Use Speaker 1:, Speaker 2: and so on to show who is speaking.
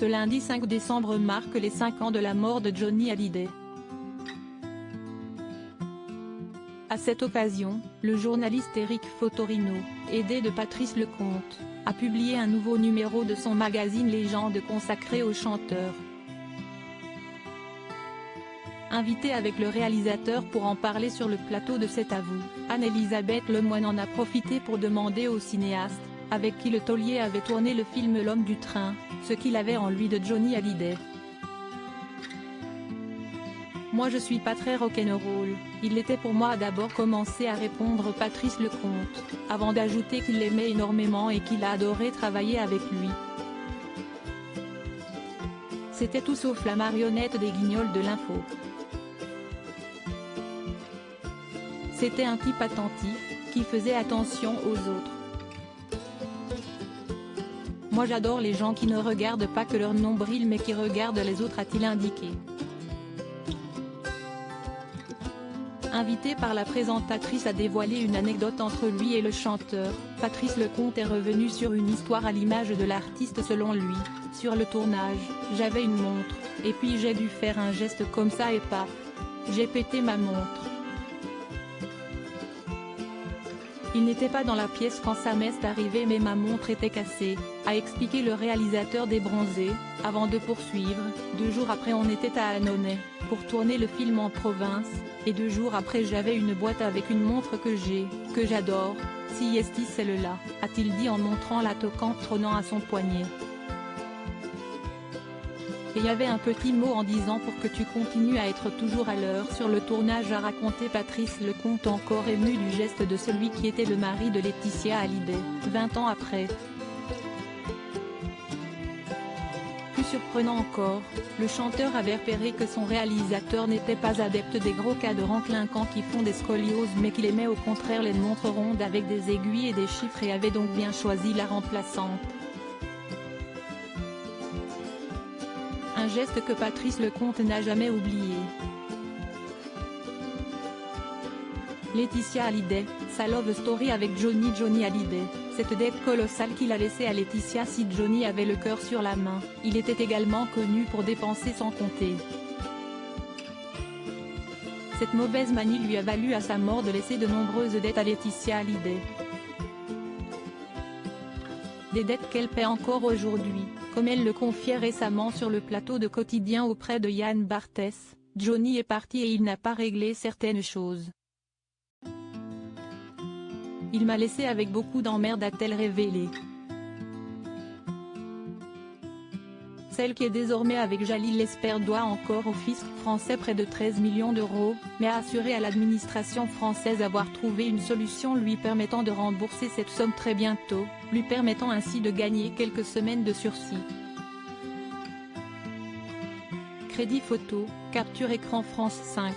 Speaker 1: Ce lundi 5 décembre marque les 5 ans de la mort de Johnny Hallyday. À cette occasion, le journaliste Éric Fotorino, aidé de Patrice Lecomte, a publié un nouveau numéro de son magazine Légende consacré au chanteur. Invitée avec le réalisateur pour en parler sur le plateau de C'est à vous, Anne-Elisabeth Lemoine en a profité pour demander au cinéaste, avec qui le taulier avait tourné le film L'homme du train, ce qu'il avait en lui de Johnny Hallyday. Moi je suis pas très rock'n'roll, il l'était pour moi, a d'abord commencé à répondre Patrice Lecomte, avant d'ajouter qu'il l'aimait énormément et qu'il a adoré travailler avec lui. C'était tout sauf la marionnette des Guignols de l'info. C'était un type attentif, qui faisait attention aux autres. Moi j'adore les gens qui ne regardent pas que leur nombril mais qui regardent les autres, a-t-il indiqué. Invité par la présentatrice à dévoiler une anecdote entre lui et le chanteur, Patrice Lecomte est revenu sur une histoire à l'image de l'artiste selon lui. Sur le tournage, j'avais une montre, et puis j'ai dû faire un geste comme ça et paf, j'ai pété ma montre. Il n'était pas dans la pièce quand ça m'est arrivé mais ma montre était cassée, a expliqué le réalisateur des Bronzés, avant de poursuivre. 2 jours après on était à Annonay, pour tourner le film en province, et 2 jours après j'avais une boîte avec une montre que j'adore, si esti celle-là, a-t-il dit en montrant la toquante trônant à son poignet. Et y avait un petit mot en disant pour que tu continues à être toujours à l'heure sur le tournage, a raconté Patrice Lecomte, encore ému du geste de celui qui était le mari de Laetitia Hallyday, 20 ans après. Plus surprenant encore, le chanteur avait repéré que son réalisateur n'était pas adepte des gros cadrans clinquants qui font des scolioses mais qu'il aimait au contraire les montres rondes avec des aiguilles et des chiffres, et avait donc bien choisi la remplaçante. Un geste que Patrice Lecomte n'a jamais oublié. Laetitia Hallyday, sa love story avec Johnny Hallyday, cette dette colossale qu'il a laissée à Laetitia si Johnny avait le cœur sur la main. Il était également connu pour dépenser sans compter. Cette mauvaise manie lui a valu à sa mort de laisser de nombreuses dettes à Laetitia Hallyday. Des dettes qu'elle paie encore aujourd'hui, comme elle le confiait récemment sur le plateau de Quotidien auprès de Yann Barthès. Johnny est parti et il n'a pas réglé certaines choses. Il m'a laissé avec beaucoup d'emmerdes, a-t-elle révélé. Celle qui est désormais avec Jalil l'espère doit encore au fisc français près de 13 millions d'euros, mais a assuré à l'administration française avoir trouvé une solution lui permettant de rembourser cette somme très bientôt, lui permettant ainsi de gagner quelques semaines de sursis. Crédit photo, capture écran France 5.